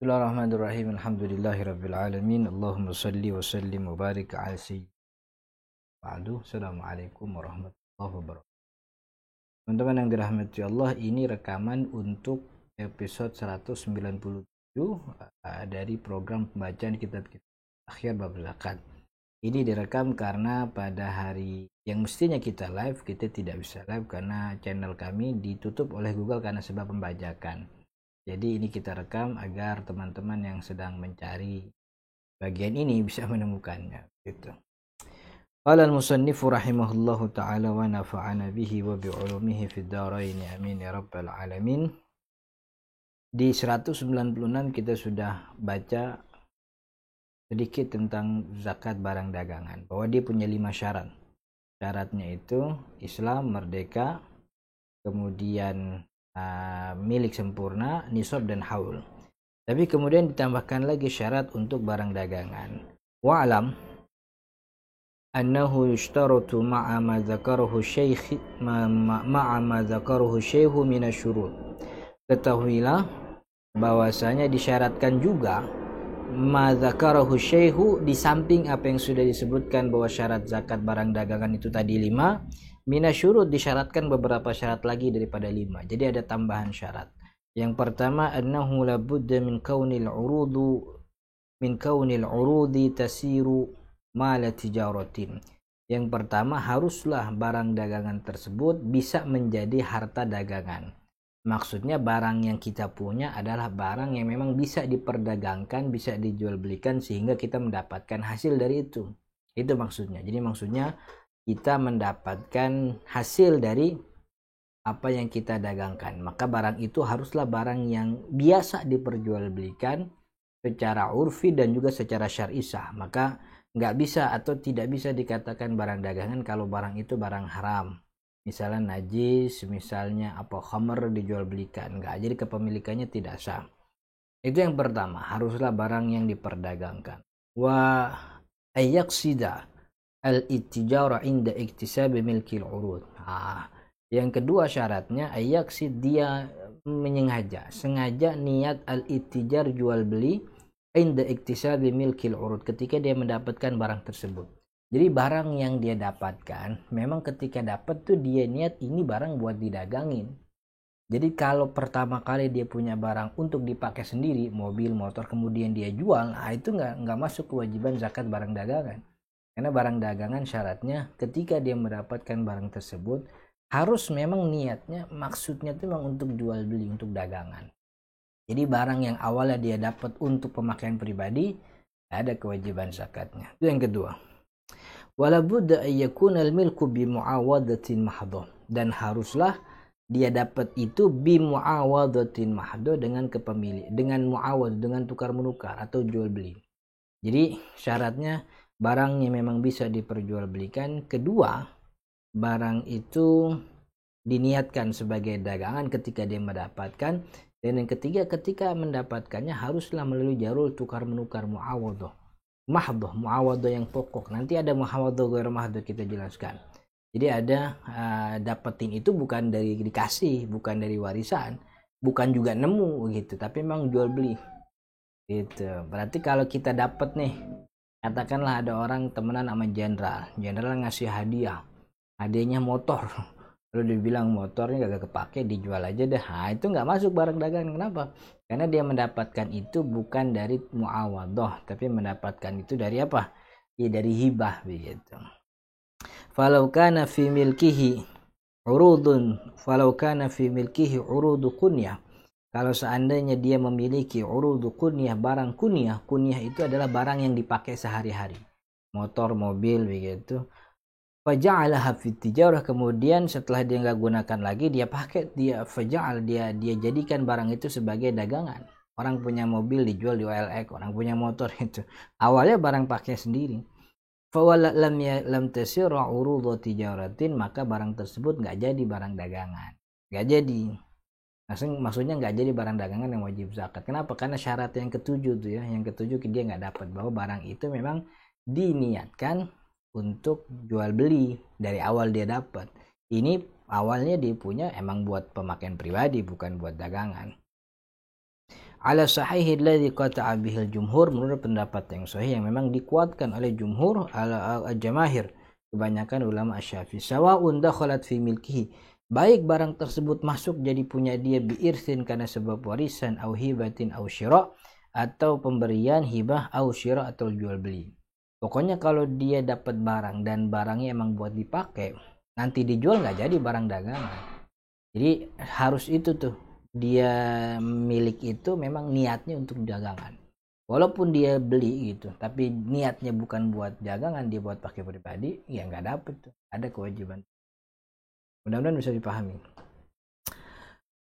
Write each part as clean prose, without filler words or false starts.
Bismillahirrahmanirrahim. Alhamdulillahirabbil alamin. Allahumma shalli wa sallim wa barik ala sayyidina. Assalamualaikum warahmatullahi wabarakatuh. Teman-teman yang dirahmati Allah, ini rekaman untuk episode 197 dari program pembacaan kitab akhir bab zakat. Ini direkam karena pada hari yang mestinya kita live, kita tidak bisa live karena channel kami ditutup oleh Google karena sebab pembajakan. Jadi ini kita rekam agar teman-teman yang sedang mencari bagian ini bisa menemukannya gitu. Qala al-musannifu rahimahullahu ta'ala wa nafa'ana bihi wa bi'ulumihi fid dharain amin ya rabbal alamin. Di 196 kita sudah baca sedikit tentang zakat barang dagangan, bahwa dia punya 5 syarat. Syaratnya itu Islam, merdeka, kemudian milik sempurna, nisab dan haul. Tapi kemudian ditambahkan lagi syarat untuk barang dagangan. Wa'lam annahu yushtaratu ma'a ma dzakarahu syekh ma'a ma dzakarahu syekhu minasyurut. Ketahuilah bahwasanya disyaratkan juga ma dzakarahu syekhu, di samping apa yang sudah disebutkan bahwa syarat zakat barang dagangan itu tadi 5, minasyurut disyaratkan beberapa syarat lagi daripada 5. Jadi ada tambahan syarat. Yang pertama, annahu la budda min kaunil urudi tasiru mala tijaratin. Yang pertama, haruslah barang dagangan tersebut bisa menjadi harta dagangan. Maksudnya barang yang kita punya adalah barang yang memang bisa diperdagangkan, bisa dijual belikan sehingga kita mendapatkan hasil dari itu. Itu maksudnya. Jadi maksudnya kita mendapatkan hasil dari apa yang kita dagangkan. Maka barang itu haruslah barang yang biasa diperjualbelikan secara urfi dan juga secara syar'i sah. Maka nggak bisa atau tidak bisa dikatakan barang dagangan kalau barang itu barang haram. Misalnya najis, misalnya khamr dijual belikan, nggak, jadi kepemilikannya tidak sah. Itu yang pertama, haruslah barang yang diperdagangkan. Wa ayyaksida al-ittijara inda iktisabi milkil urud. Yang kedua syaratnya ayyaksid, dia sengaja niat al-ittijar jual beli inda iktisabi milkil urud, ketika dia mendapatkan barang tersebut. Jadi barang yang dia dapatkan, memang ketika dapat tuh dia niat ini barang buat didagangin. Jadi kalau pertama kali dia punya barang untuk dipakai sendiri, mobil, motor, kemudian dia jual, itu nggak masuk kewajiban zakat barang dagangan. Karena barang dagangan syaratnya ketika dia mendapatkan barang tersebut, harus memang niatnya, maksudnya itu memang untuk jual beli, untuk dagangan. Jadi barang yang awalnya dia dapat untuk pemakaian pribadi, ada kewajiban zakatnya. Itu yang kedua. Wala budda ay yakuna al-milku bi muawadatin mahdhah, dan haruslah dia dapat itu bi muawadatin mahdhah, dengan muawad, dengan tukar menukar atau jual beli. Jadi syaratnya barang yang memang bisa diperjualbelikan, kedua barang itu diniatkan sebagai dagangan ketika dia mendapatkan, dan yang ketiga ketika mendapatkannya haruslah melalui jalur tukar menukar muawadah. Mahdhah, muawadah yang pokok. Nanti ada muawadah ghair mahdhah, kita jelaskan. Jadi ada dapetin itu bukan dari dikasih, bukan dari warisan, bukan juga nemu gitu, tapi memang jual beli. Gitu. Berarti kalau kita dapat nih, katakanlah ada orang temenan sama jenderal ngasih hadiah. Hadiahnya motor. Lalu dibilang motornya gak kepake, dijual aja deh. Itu nggak masuk barang dagangan. Kenapa? Karena dia mendapatkan itu bukan dari muawadah, tapi mendapatkan itu dari apa? Ya dari hibah begitu. Falau kana fi milkihi urudu kunyah. Kalau seandainya dia memiliki urudu kunyah, barang kunyah itu adalah barang yang dipakai sehari-hari. Motor, mobil begitu. Faja'alaha fit tijarah, kemudian setelah dia nggak gunakan lagi, dia pakai, dia jadikan barang itu sebagai dagangan. Orang punya mobil dijual di OLX, orang punya motor itu awalnya barang pakai sendiri. Fawala lam tasir urudhu tijaratin, maka barang tersebut nggak jadi barang dagangan, nggak jadi. Maksudnya nggak jadi barang dagangan yang wajib zakat. Kenapa? Karena syarat yang ketujuh tuh ya, yang ketujuh dia nggak dapat, bahwa barang itu memang diniatkan untuk jual beli dari awal dia dapat. Ini awalnya dia punya emang buat pemakaian pribadi, bukan buat dagangan. Ala sahih alladhi qata'a bihil jumhur, menurut pendapat yang sahih yang memang dikuatkan oleh jumhur al-jamahir, kebanyakan ulama Syafi'i. Sawa'un dakhalat fi milkihi, baik barang tersebut masuk jadi punya dia biirsin karena sebab warisan, au hibatin au syira, atau pemberian, hibah, au syira, atau jual beli. Pokoknya kalau dia dapat barang dan barangnya emang buat dipakai, nanti dijual nggak jadi barang dagangan. Jadi harus itu tuh, dia milik itu memang niatnya untuk dagangan. Walaupun dia beli gitu, tapi niatnya bukan buat dagangan, dia buat pakai pribadi, ya nggak dapet tuh. Ada kewajiban. Mudah-mudahan bisa dipahami.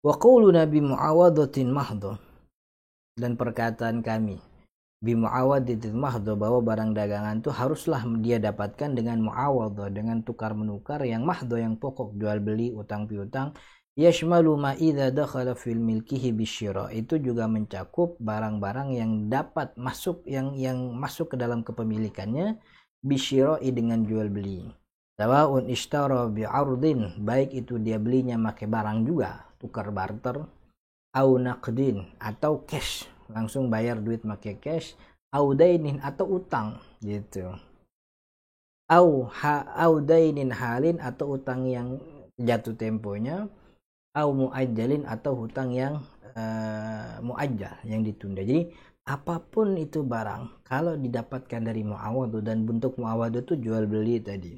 Wa qawlu Nabi mu'awadatin mahdho, dan perkataan kami bimu'awadatin mahdho, bahwa barang dagangan itu haruslah dia dapatkan dengan mu'awadhah, dengan tukar menukar yang mahdho, yang pokok, jual beli, utang piutang. Yashmalu ma idza dakhala fil milkihi bisyira, itu juga mencakup barang-barang yang dapat masuk, yang masuk ke dalam kepemilikannya, bisyira'i, dengan jual beli. Sawa'un ishtara bi'ardin, baik itu dia belinya pakai barang juga, tukar barter, au naqdin, atau cash, langsung bayar duit pakai cash, au dainin, atau utang gitu. Au dainin halin, atau utang yang jatuh temponya, au muajjalin, atau hutang yang muajjal, yang ditunda. Jadi apapun itu barang, kalau didapatkan dari muawadhah, dan bentuk muawadhah itu jual beli tadi,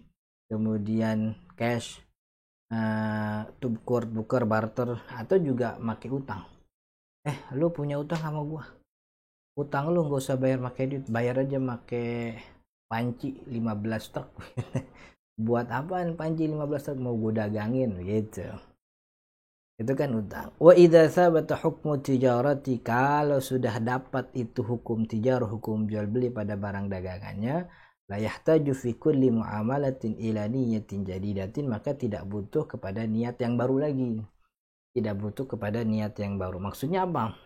kemudian cash, tukar barter, atau juga pakai utang. Lu punya utang sama gua, utang lu nggak usah bayar pakai duit, bayar aja pakai panci 15 truk. Buat apaan panci 15 truk, mau gua dagangin gitu. Itu kan utang. Wa idza sabata hukmu tijarati, kalau sudah dapat itu hukum tijarah, hukum jual beli pada barang dagangannya, la yahtaju fi kulli muamalatin ila niyatin jadidatin, maka tidak butuh kepada niat yang baru lagi. Tidak butuh kepada niat yang baru. Maksudnya apa?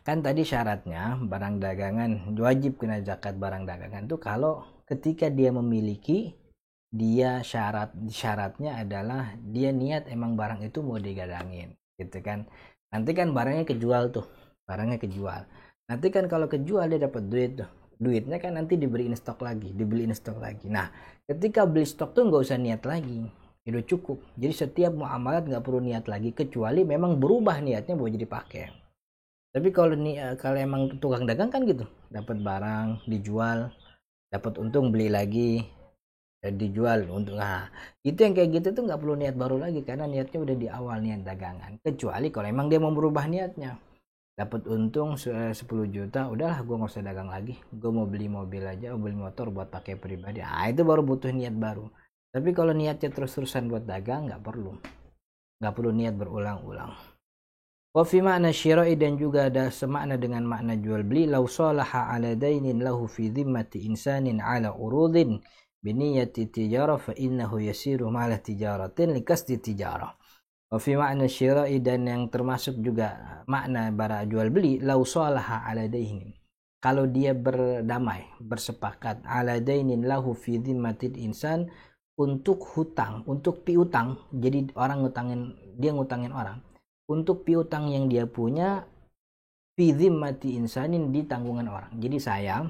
Kan tadi syaratnya barang dagangan wajib kena zakat barang dagangan itu kalau ketika dia memiliki, dia syaratnya adalah dia niat emang barang itu mau digadangin gitu kan. Nanti kan barangnya kejual tuh, nanti kan kalau kejual dia dapat duit tuh, duitnya kan nanti dibeliin stok lagi. Nah ketika beli stok tuh nggak usah niat lagi, itu cukup. Jadi setiap muamalat nggak perlu niat lagi, kecuali memang berubah niatnya mau jadi pakai. Tapi kalau emang tukang dagang kan gitu, dapat barang dijual, dapat untung beli lagi, dijual untuk, nah itu yang kayak gitu tuh nggak perlu niat baru lagi, karena niatnya udah di awal niat dagangan. Kecuali kalau emang dia mau berubah niatnya, dapat untung 10 juta, udahlah gue nggak usah dagang lagi, gue mau beli mobil aja, mau beli motor buat pakai pribadi, itu baru butuh niat baru. Tapi kalau niatnya terus-terusan buat dagang, nggak perlu niat berulang-ulang. Wa fi makna syira'i, dan juga ada semakna dengan makna jual beli, law salaha ala dainin lahu fi dhimmati insanin ala urudin biniyati tijarah fa innahu yasiru ma'ala tijaratin likasdi tijarah. Wa fi makna syira'i, dan yang termasuk juga makna bara jual beli, law salaha ala dainin, kalau dia berdamai, bersepakat, ala dainin lahu fi dhimmatil insan, untuk hutang, untuk piutang. Jadi orang dia ngutangin orang untuk piutang yang dia punya, fi dhimmati insanin, di tanggungan orang. Jadi saya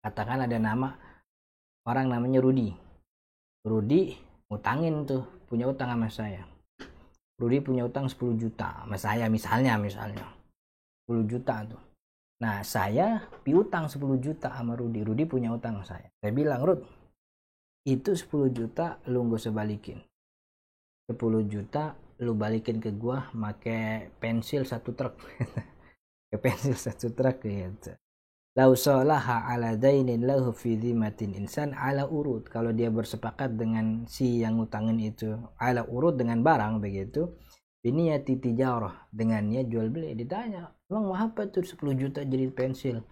katakan ada nama orang namanya Rudi ngutangin tuh, punya utang sama saya. Rudi punya utang 10 juta sama saya, misalnya 10 juta tuh. Nah saya piutang 10 juta sama Rudi punya utang sama saya bilang, Rud, itu 10 juta lu gak usah balikin, 10 juta lu balikin ke gua make pensil 1 truk. Ke pensil 1 truk gitu. Lau salaha ala dainin lahu fi dhimatin insan ala urut, kalau dia bersepakat dengan si yang ngutangin itu ala urut, dengan barang begitu, biniyati tijarah, dengannya jual beli. Ditanya, emang mau apa tuh 10 juta jadi pensil?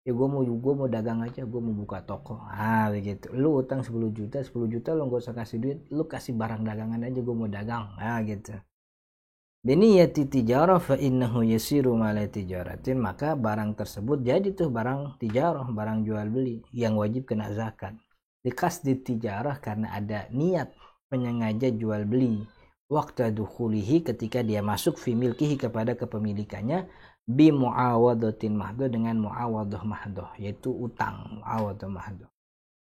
Ya gue mau dagang aja, gue mau buka toko. Begitu. Lu utang 10 juta lu gak usah kasih duit, lu kasih barang dagangan aja, gue mau dagang. Gitu. Biniyati tijarah fa innahu yasiru ma'ala tijaratin, maka barang tersebut jadi tuh barang tijarah, barang jual beli yang wajib kena zakat. Dikasdi tijarah, karena ada niat menyengaja jual beli, waqta dukhulihi ketika dia masuk fi milkihi kepada kepemilikannya bi muawadatin mahdoh dengan muawadah mahdoh yaitu utang muawadah mahdoh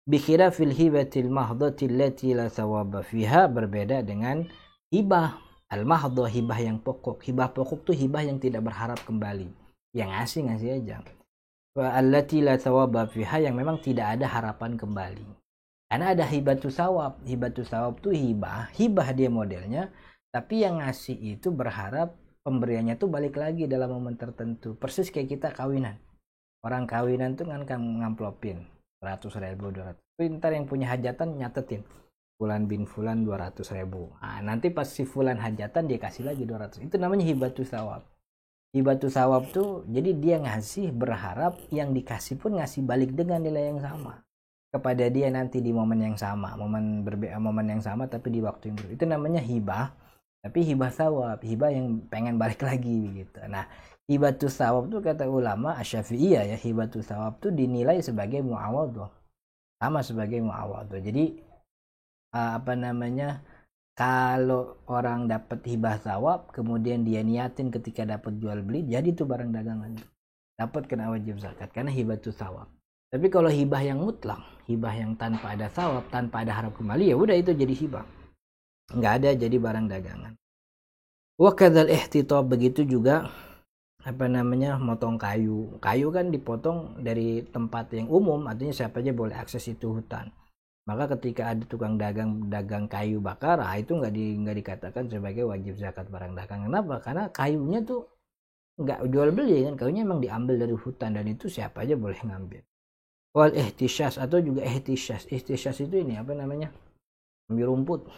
bi khilafil hibatil mahdhati allati la thawaba fiha berbeda dengan hibah al mahdoh hibah yang pokok. Hibah pokok tuh hibah yang tidak berharap kembali, yang ngasih aja. Wa allati la thawaba fiha yang memang tidak ada harapan kembali. Karena ada hibatu sawab. Hibatu sawab tuh hibah dia modelnya, tapi yang ngasih itu berharap pemberiannya tuh balik lagi dalam momen tertentu. Persis kayak kita kawinan. Orang kawinan tuh kan ngamplopin 100.000, 200. Ntar yang punya hajatan nyatetin. Fulan bin Fulan 200.000. Nah, nanti pas si Fulan hajatan dia kasih lagi 200. Itu namanya hibatu sawab. Hibatu sawab tuh jadi dia ngasih berharap yang dikasih pun ngasih balik dengan nilai yang sama kepada dia nanti di momen yang sama, momen yang sama tapi di waktu yang berbeda. Itu namanya hibah, tapi hibah sawab, hibah yang pengen balik lagi gitu. Nah, hibatu sawab tuh kata ulama Asy-Syafi'iyah ya, hibatu sawab tuh dinilai sebagai muawadhah. Sama sebagai muawadhah. Jadi kalau orang dapat hibah sawab kemudian dia niatin ketika dapat jual beli, jadi itu barang dagangan. Dapat kena wajib zakat karena hibatu sawab. Tapi kalau hibah yang mutlak, hibah yang tanpa ada sawab, tanpa ada harap kembali, ya udah itu jadi hibah. Nggak ada jadi barang dagangan. Wa kadzal ihtitab, begitu juga motong kayu. Kayu kan dipotong dari tempat yang umum, artinya siapa aja boleh akses itu hutan. Maka ketika ada tukang dagang kayu bakar, itu nggak dikatakan sebagai wajib zakat barang dagangan. Kenapa? Karena kayunya tuh nggak jual beli kan, kayunya emang diambil dari hutan dan itu siapa aja boleh ngambil. Wal ihtisyas atau juga ihtisyas itu ini ambil rumput.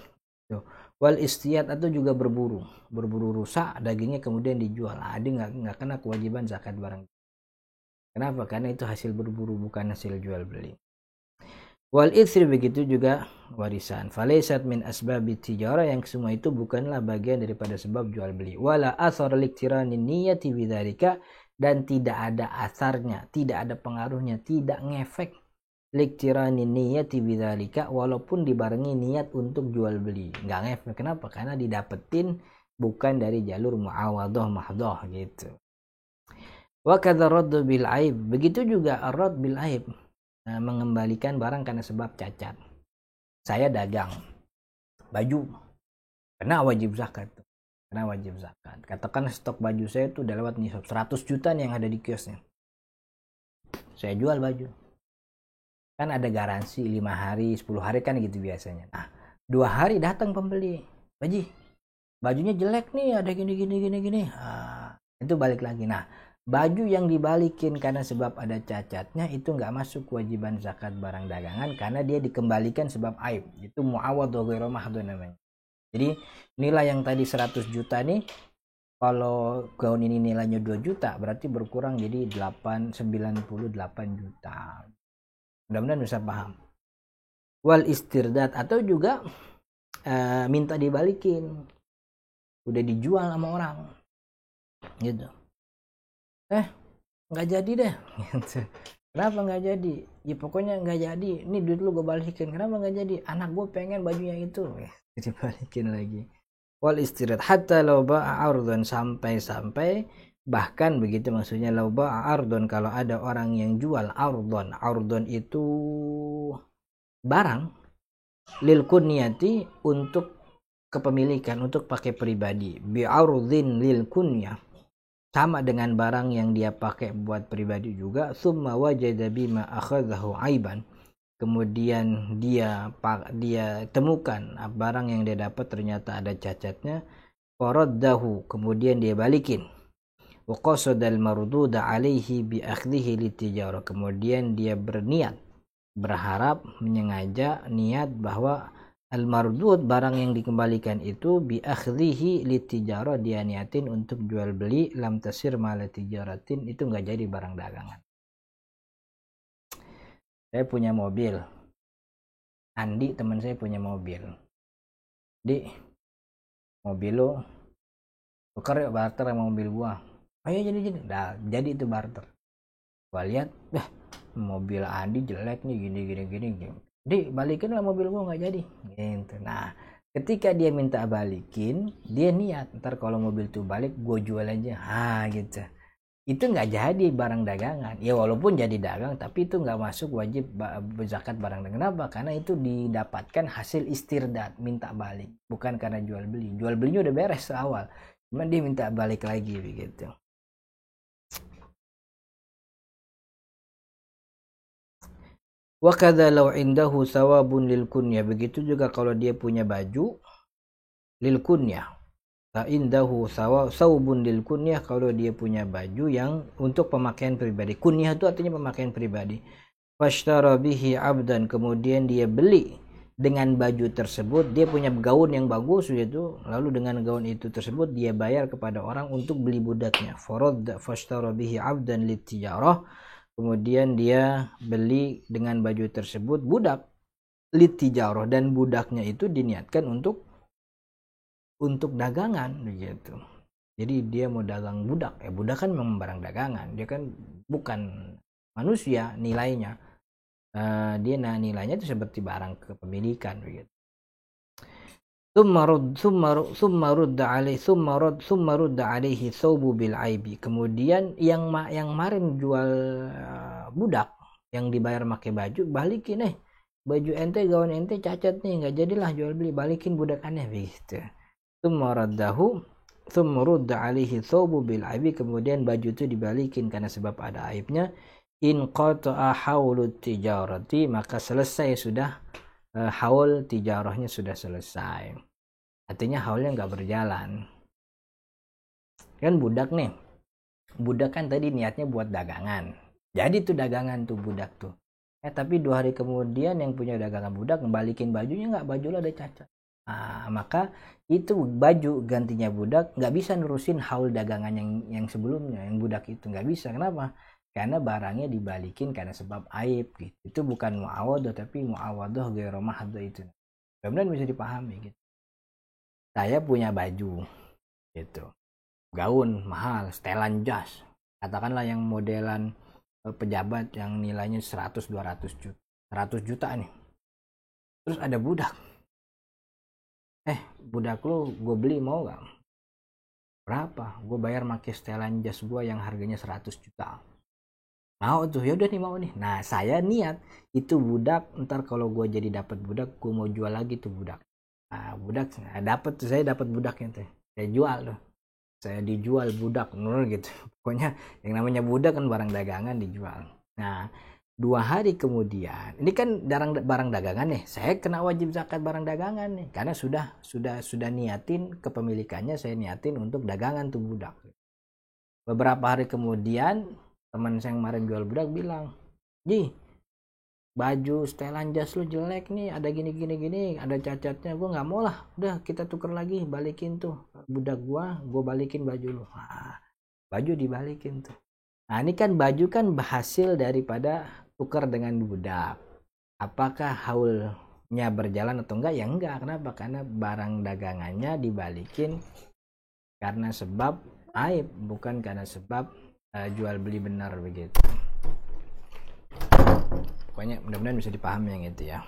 Wal istiyat atau juga berburu rusak dagingnya kemudian dijual. Dia nggak kena kewajiban zakat barang. Kenapa? Karena itu hasil berburu bukan hasil jual beli. Wal itsri, begitu juga warisan. Falaisat min asbabit tijarah, yang semua itu bukanlah bagian daripada sebab jual beli. Wala athar liqtiranin niyyati bidzalika, dan tidak ada asarnya, tidak ada pengaruhnya, tidak ngefek liqtiranin niyyati bidzalika, walaupun dibarengi niat untuk jual beli. Enggak ngefek. Kenapa? Karena didapetin bukan dari jalur muawadhah mahdhah gitu. Wa kadza radd bil aib, begitu juga ar-radd bil aib, mengembalikan barang karena sebab cacat. Saya dagang baju, kena wajib zakat. Katakan stok baju saya itu udah lewat nisab 100 juta nih yang ada di kiosnya. Saya jual baju. Kan ada garansi 5 hari, 10 hari kan gitu biasanya. Nah, 2 hari datang pembeli. Bajunya jelek nih, ada gini. Itu balik lagi. Nah, baju yang dibalikin karena sebab ada cacatnya itu nggak masuk kewajiban zakat barang dagangan karena dia dikembalikan sebab aib. Itu muawadhah ghairu mahdhah namanya. Jadi nilai yang tadi 100 juta nih, kalau gaun ini nilainya 2 juta berarti berkurang jadi 98 juta. Mudah-mudahan bisa paham. Wal istirdad atau juga minta dibalikin, udah dijual sama orang gitu, nggak jadi deh gitu. Kenapa nggak jadi? Ya pokoknya nggak jadi, ini duit lu gue balikin. Kenapa nggak jadi? Anak gue pengen bajunya itu, dibalikin lagi. Wal istirdad hatta law ba'a ardhan, sampai bahkan begitu maksudnya, law ba'a ardhan, kalau ada orang yang jual ardhan itu barang lil kunyati, untuk kepemilikan, untuk pakai pribadi, bi ardhin lil kunyah, sama dengan barang yang dia pakai buat pribadi juga. Summa wajada bima akhadhahu aiban, kemudian dia temukan barang yang dia dapat ternyata ada cacatnya. Faraddahu, kemudian dia balikin. Wa qasadal marduda alaihi bi akhdhihi litijarah, kemudian dia berharap menyengaja niat bahwa al-mardud, barang yang dikembalikan itu, bi akhdhihi litijarah, dia niatin untuk jual beli, lam tasir mala tijaratin, itu enggak jadi barang dagangan. Saya punya mobil, Andi teman saya punya mobil. Di mobil lo tuker yuk, barter sama mobil gua. Ayo jadi. Nah, jadi itu barter. Gua lihat, mobil Andi jelek nih, gini. Di balikin lah mobil gua, nggak jadi. Gitu. Nah, Ketika dia minta balikin, dia niat ntar kalau mobil tuh balik gue jual aja, gitu. Itu nggak jadi barang dagangan. Ya walaupun jadi dagang, tapi itu nggak masuk wajib zakat barang dagangan. Kenapa? Karena itu didapatkan hasil istirdat, minta balik, bukan karena jual beli. Jual belinya udah beres awal, cuman dia minta balik lagi begitu. Wa kadza law indahu sawabun lil kunyah. Begitu juga kalau dia punya baju lil kunyah. La indahu saubun lil kunyah, kalau dia punya baju yang untuk pemakaian pribadi. Kunyah itu artinya pemakaian pribadi. Fashtara bihi abdan, kemudian dia beli dengan baju tersebut. Dia punya gaun yang bagus itu, lalu dengan gaun itu tersebut dia bayar kepada orang untuk beli budaknya. Fashtara bihi abdan litijarah, kemudian dia beli dengan baju tersebut budak litijarah, dan budaknya itu diniatkan untuk dagangan begitu. Jadi dia mau dagang budak, budak kan memang barang dagangan, dia kan bukan manusia nilainya. Dia nilainya itu seperti barang kepemilikan begitu. Summa rudda alaihi thawbu bil aibi. Kemudian yang kemarin jual budak yang dibayar pakai baju, balikin baju ente, gaun ente cacat nih, nggak jadilah jual beli, balikin budakannya begitu. Summa rudda alaihi thawbu bil aibi, kemudian baju itu dibalikin karena sebab ada aibnya. In qata'a haulut tijarati, maka selesai sudah haul tijarahnya sudah selesai. Artinya haulnya nggak berjalan. Kan budak nih, budak kan tadi niatnya buat dagangan, jadi tuh dagangan tuh budak tuh. Tapi 2 hari kemudian yang punya dagangan budak ngembalikin bajunya, nggak, baju lo ada cacat. Maka itu baju gantinya budak nggak bisa nerusin haul dagangan yang sebelumnya, yang budak itu nggak bisa. Kenapa? Karena barangnya dibalikin karena sebab aib gitu. Itu bukan muawadah, tapi muawadah ghairu mahdah itu. Benar-benar bisa dipahami gitu. Saya punya baju gitu, gaun mahal, setelan jas, katakanlah yang modelan pejabat yang nilainya 100-200 juta, 100 juta nih. Terus ada budak, budak lu gue beli, mau gak? Berapa? Gue bayar pakai setelan jas gue yang harganya 100 juta. Mau tuh, ya udah nih, mau nih. Nah, saya niat itu budak, ntar kalau gue jadi dapat budak, gue mau jual lagi tuh budak. Budak dapat, saya dapat budaknya tuh, saya jual tuh, saya dijual budak nur gitu. Pokoknya yang namanya budak kan barang dagangan dijual. Nah, 2 hari kemudian, ini kan barang dagangan nih, saya kena wajib zakat barang dagangan nih, karena sudah niatin kepemilikannya, saya niatin untuk dagangan tuh budak. Beberapa hari kemudian teman saya yang kemarin jual budak bilang, Ji, baju setelan jas lu jelek nih, ada gini, ada cacatnya. Gue nggak mau lah, udah kita tuker lagi, balikin tuh budak gue balikin baju lu. Baju dibalikin tuh. Nah, ini kan baju kan hasil daripada tukar dengan budak. Apakah haulnya berjalan atau enggak? Ya enggak. Kenapa? Karena barang dagangannya dibalikin karena sebab aib, bukan karena sebab jual beli benar begitu. Pokoknya mudah-mudahan bisa dipahami yang itu ya.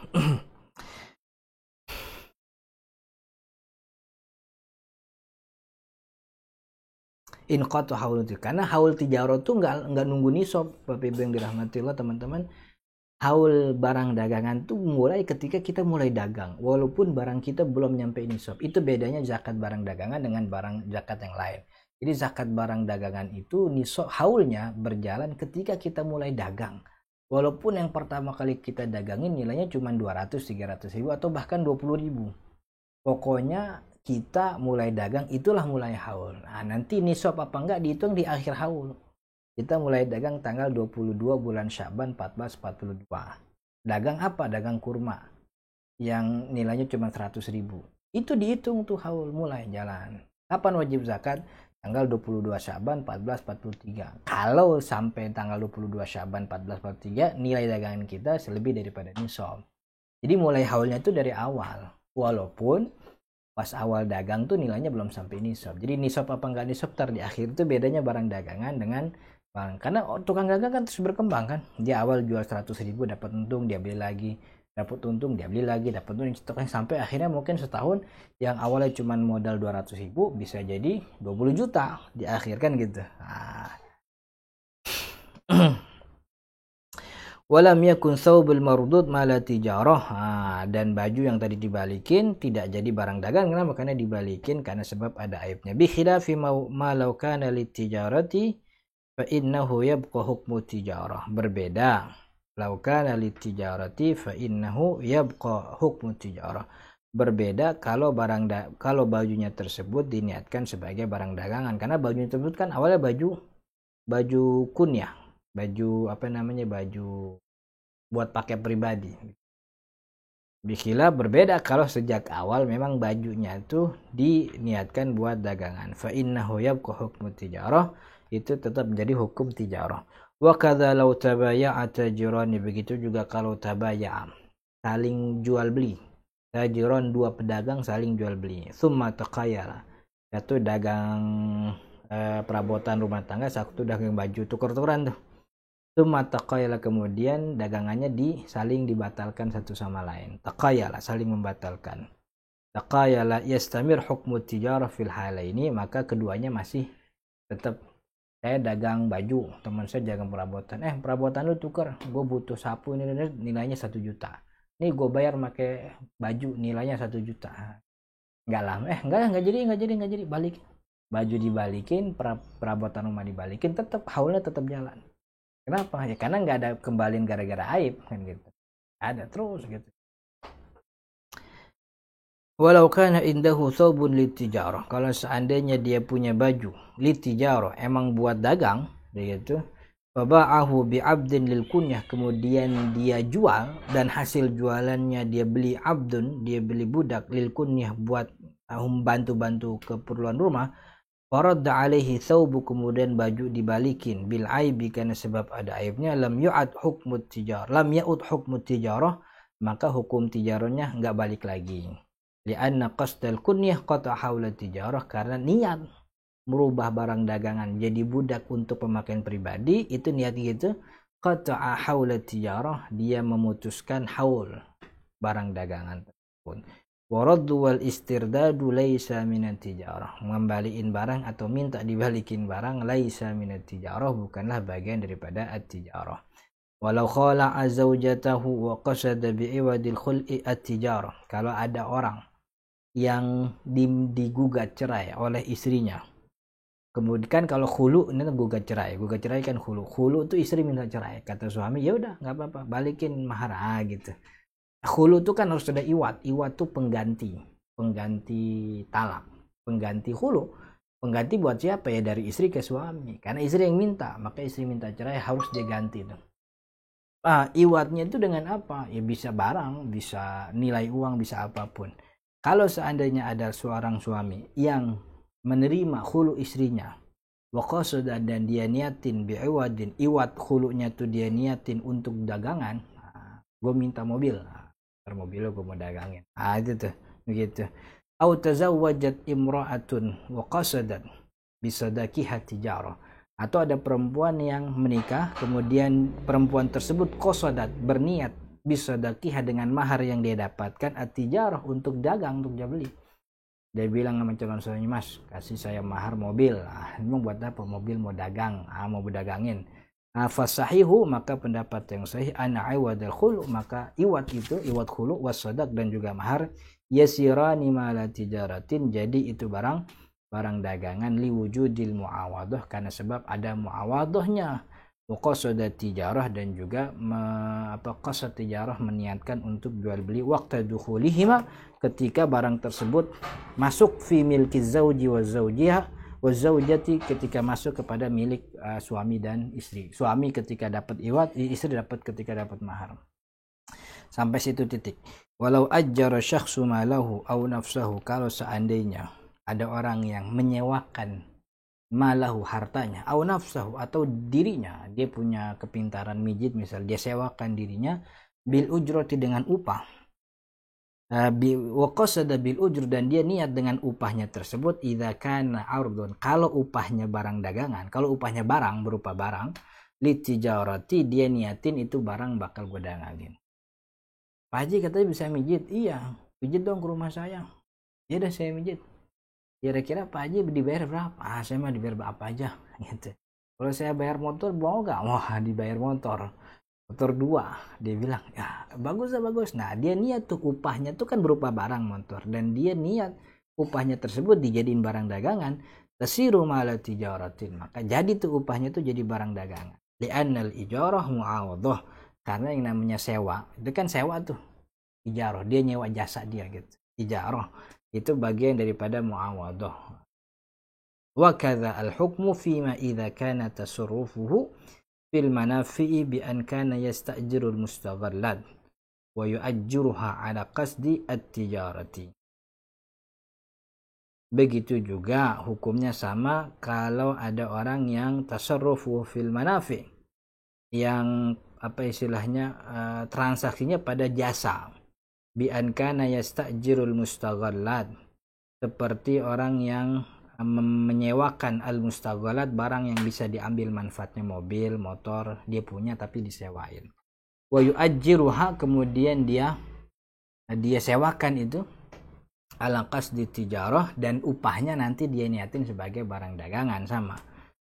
In qatu haul, karena haul tijarah tuh nggak nunggu nisab. Bapak Ibu yang dirahmati Allah, teman-teman, haul barang dagangan tuh mulai ketika kita mulai dagang, walaupun barang kita belum nyampe nisab. Itu bedanya zakat barang dagangan dengan barang zakat yang lain. Jadi zakat barang dagangan itu nisab haulnya berjalan ketika kita mulai dagang. Walaupun yang pertama kali kita dagangin nilainya cuma 200-300 ribu atau bahkan 20 ribu. Pokoknya kita mulai dagang, itulah mulai haul. Nah, nanti nisab apa enggak dihitung di akhir haul. Kita mulai dagang tanggal 22 bulan Sya'ban 1442. Dagang apa? Dagang kurma yang nilainya cuma 100 ribu. Itu dihitung tuh haul, mulai jalan. Kapan wajib zakat? Tanggal 22 Sya'ban 1443. Kalau sampai tanggal 22 Sya'ban 1443, nilai dagangan kita selebih daripada nisab. Jadi mulai haulnya itu dari awal. Walaupun pas awal dagang tuh nilainya belum sampai nisab. Jadi nisab apa enggak nisab di akhir itu bedanya barang dagangan dengan barang. Karena tukang dagang kan terus berkembang kan. Dia awal jual 100 ribu dapat untung, dia beli lagi. dapat untung dia beli lagi, dapat untung stoknya, sampai akhirnya mungkin setahun yang awalnya cuma modal 200.000 bisa jadi 20 juta di akhir kan gitu. Walam yakun thawbul mardud mala tijarah. Dan baju yang tadi dibalikin tidak jadi barang dagang. Kenapa? Karena dibalikin karena sebab ada aibnya. Bi khilafi ma law kana litijarati fa innahu yabqa hukmu tijarah. Berbeda. Law kana litijarati fa innahu yabqa hukmu tijarah. Berbeda kalau kalau bajunya tersebut diniatkan sebagai barang dagangan, karena bajunya tersebut kan awalnya baju kunyah, baju baju buat pakai pribadi. Bikila berbeda kalau sejak awal memang bajunya itu diniatkan buat dagangan. Fa innahu yabqa hukmu tijarah, itu tetap menjadi hukum tijarah. Wa kadza law tabaya'a tajirani, begitu juga kalau tabaya'a, saling jual beli. Tajiran, dua pedagang saling jual beli. Tsumma taqayala, itu dagang perabotan rumah tangga, satu dagang baju, tuker-tukeran tuh. Tsumma taqayala, kemudian dagangannya saling dibatalkan satu sama lain. Taqayala, saling membatalkan. Taqayala yastamir hukmu tijarah fil halaini, maka keduanya masih tetap, saya dagang baju, teman saya dagang perabotan. Perabotan lu tuker, gue butuh sapu ini nilainya 1 juta. Nih gue bayar pakai baju nilainya 1 juta. Enggak lah, enggak jadi, balik. Baju dibalikin, perabotan rumah dibalikin, tetap haulnya tetap jalan. Kenapa? Ya karena nggak ada kembalian gara-gara aib kan gitu. Ada terus gitu. Walau kana indahu thawbun litijarah, kalau seandainya dia punya baju litijarah emang buat dagang begitu, faba'ahu bi'abdin lil kunyah, kemudian dia jual dan hasil jualannya dia beli abdun, dia beli budak lil kunyah buat bantu-bantu keperluan rumah. Faradda alaihi thawbu, kemudian baju dibalikin bil aibi, karena sebab ada aibnya. Lam yu'ad hukmu tijarah, maka hukum tijarahnya enggak balik lagi. Lianna qasdal kunyah qata haula tijarah, karena niat merubah barang dagangan jadi budak untuk pemakaian pribadi, itu niat gitu, qata haula tijarah, dia memutuskan haul barang dagangan tersebut. Waraddu wal istirdadu laisa minat tijarah, mengembaliin barang atau minta dibalikin barang, laisa minat tijarah, bukanlah bagian daripada at-tijarah. Walau khala'a zawjatahu wa qasada bi'iwadil khul'i at-tijarah, kalau ada orang yang digugat cerai oleh istrinya, kemudian kalau khulu ini gugat cerai kan khulu itu istri minta cerai, kata suami ya udah nggak apa-apa, balikin mahar gitu. Khulu itu kan harus ada iwat tuh pengganti talak, pengganti khulu. Pengganti buat siapa ya? Dari istri ke suami, karena istri yang minta, maka istri minta cerai harus dia ganti tuh. Iwatnya itu dengan apa? Ya bisa barang, bisa nilai uang, bisa apapun. Kalau seandainya ada seorang suami yang menerima khulu istrinya, waqasada, dan dia niatin bi'iwadin, iwat khulunya tuh dia niatin untuk dagangan, gue minta mobil, mobil gue mau dagangin, itu tuh begitu. Au tazawwajat imra'atun wa qasadat bisadaqiha tijarah, atau ada perempuan yang menikah, kemudian perempuan tersebut qasadat, berniat bisadaqiha, dengan mahar yang dia dapatkan at-tijarah, untuk dagang, untuk jual beli. Dia bilang sama calon suaminya, mas kasih saya mahar mobil. Emang buat apa? Mobil mau dagang, mau berdagangin. Fasahihu, maka pendapat yang sahih, ana iwadal khulu, maka iwat itu, iwat khulu wasadaq, dan juga mahar, yasirani mala tijaratin, jadi itu barang dagangan, liwujudil muawadah, karena sebab ada muawadahnya. Qasada tijarah, dan juga qasad tijarah, meniatkan untuk jual beli, waqta dukhulihima, ketika barang tersebut masuk fi milki zauji wa zaujiha wazaujati, ketika masuk kepada milik suami dan istri. Suami ketika dapat iwat, istri dapat ketika dapat mahar. Sampai situ titik. Walau ajjara syakhsu malahu au nafsahu, kalau seandainya ada orang yang menyewakan malahu, hartanya, au nafsahu, atau dirinya, dia punya kepintaran mijit misal, dia sewakan dirinya, bil ujrati, dengan upah, waqasada bil ujr, dan dia niat dengan upahnya tersebut, idza kana ardun, kalau upahnya barang dagangan, kalau upahnya barang berupa barang, litijarati, dia niatin itu barang bakal gue dagangin. Pak Haji katanya bisa mijit. Iya, pijit dong ke rumah saya. Ya udah saya mijit. Kira-kira Pak Haji dibayar berapa? Saya mah dibayar berapa aja gitu. Kalau saya bayar motor mau nggak? Wah, dibayar motor 2. Dia bilang ya bagus lah, bagus. Nah, dia niat tuh upahnya tuh kan berupa barang motor, dan dia niat upahnya tersebut dijadiin barang dagangan. Tasiru mala tijaratin, maka jadi tuh upahnya tuh jadi barang dagangan. Li'annal ijarah mu'awadhah, karena yang namanya sewa itu kan sewa tuh. Ijarah, dia nyewa jasa dia gitu. Ijarah itu bagian daripada mu'awadhah. Wa kadza al-hukmu fima idza kana tasarrufuhu fil manafi'i bi an kana yasta'jiru al-mustaghallat wa yu'ajjiruha ala qasdi at-tijarati. Begitu juga hukumnya sama kalau ada orang yang tasarrufu fil manafi', yang apa istilahnya transaksinya pada jasa. Bi an kana yasta'jirul mustaghallat, seperti orang yang menyewakan al-mustaghalat, barang yang bisa diambil manfaatnya, mobil, motor, dia punya tapi disewain. Wa yu'ajjiruha, kemudian dia sewakan itu ala qasdi tijarah, dan upahnya nanti dia niatin sebagai barang dagangan, sama.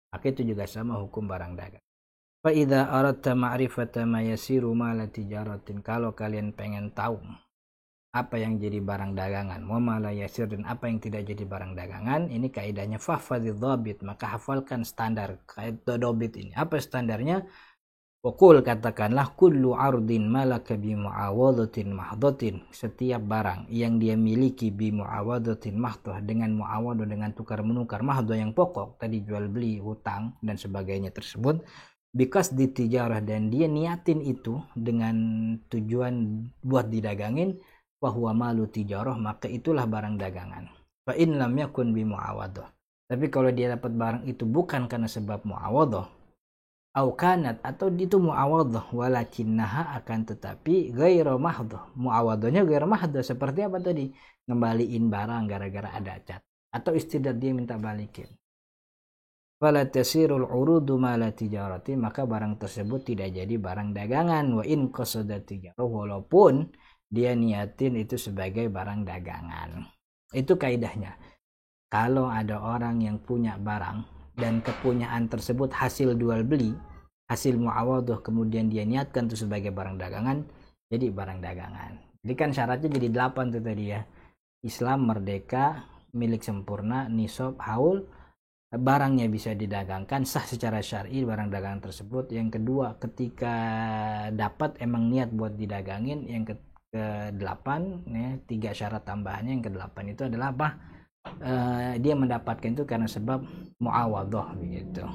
Maka itu juga sama hukum barang dagang. Fa idza aradta ma'rifata ma yasiru mala tijaratin, kalau kalian pengen tahu apa yang jadi barang dagangan, wa ma la yasir, dan apa yang tidak jadi barang dagangan, ini kaidahnya fahfadhidh dhabit, maka hafalkan standar kaidah dhabit ini. Apa standarnya? Waqul, katakanlah, kullu ardin malaka bi mu'awadatin mahdatin, setiap barang yang dia miliki bi mu'awadatin mahdah, dengan mu'awadah, dengan tukar menukar, mahdah yang pokok tadi, jual beli, hutang dan sebagainya tersebut, bikas ditijarah, dan dia niatin itu dengan tujuan buat didagangin, bahwa malu tijarah, maka itulah barang dagangan. Fa in lam yakun bi muawadah, tapi kalau dia dapat barang itu bukan karena sebab muawadah, au kanat, atau itu muawadah walakinnaha, akan tetapi ghairu mahdah, muawadahnya ghairu mahdah, seperti apa tadi, ngembaliin barang gara-gara ada cat, atau istidad dia minta balikin. Fala tasirul urudu mala tijarati, maka barang tersebut tidak jadi barang dagangan. Wa in qasada tijarah, walaupun dia niatin itu sebagai barang dagangan. Itu kaidahnya. Kalau ada orang yang punya barang dan kepunyaan tersebut hasil jual beli, hasil muawadah, kemudian dia niatkan itu sebagai barang dagangan, jadi barang dagangan. Jadi kan syaratnya jadi 8 tuh tadi ya. Islam, merdeka, milik sempurna, nisab, haul, barangnya bisa didagangkan, sah secara syar'i barang dagangan tersebut. Yang kedua, ketika dapat emang niat buat didagangin. Yang ke-8 ya, 3 syarat tambahannya. Yang ke-8 itu adalah apa? Dia mendapatkan itu karena sebab muawadhah begitu.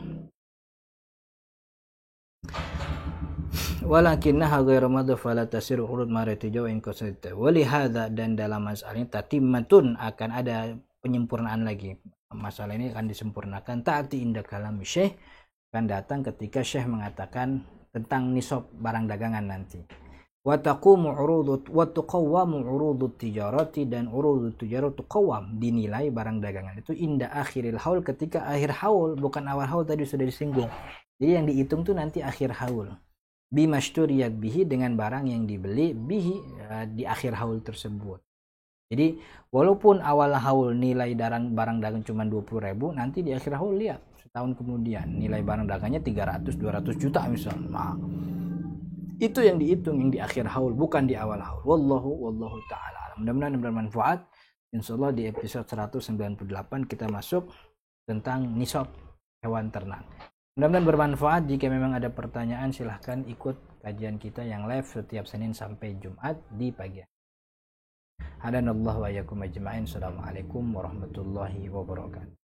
Walakinnaha ghairu madha fala tasiru urud maratijaw in qasata. Walihada, dan dalam masalah ini tatimmatun, akan ada penyempurnaan lagi. Masalah ini akan disempurnakan ta'ati inda kalam syekh, akan datang ketika syekh mengatakan tentang nisab barang dagangan nanti. Wa taqumu urudut wa tuqawwamu urudut tijarati, dan urudut tijarah tuqawwam, dinilai barang dagangan itu inda akhiril haul, ketika akhir haul, bukan awal haul, tadi sudah disinggung. Jadi yang dihitung tuh nanti akhir haul. Bimasturiyat bihi, dengan barang yang dibeli bihi, di akhir haul tersebut. Jadi walaupun awal haul nilai barang dagang cuma 20.000, nanti di akhir haul lihat setahun kemudian nilai barang dagangnya 300-200 juta misalnya. Nah, itu yang dihitung yang di akhir haul, bukan di awal haul. Wallahu ta'ala. Mudah-mudahan bermanfaat. Insyaallah di episode 198 kita masuk tentang nisab hewan ternak. Mudah-mudahan bermanfaat. Jika memang ada pertanyaan, silahkan ikut kajian kita yang live setiap Senin sampai Jumat di pagi. Hadanallahu wa iyyakum ajma'in. Assalamualaikum warahmatullahi wabarakatuh.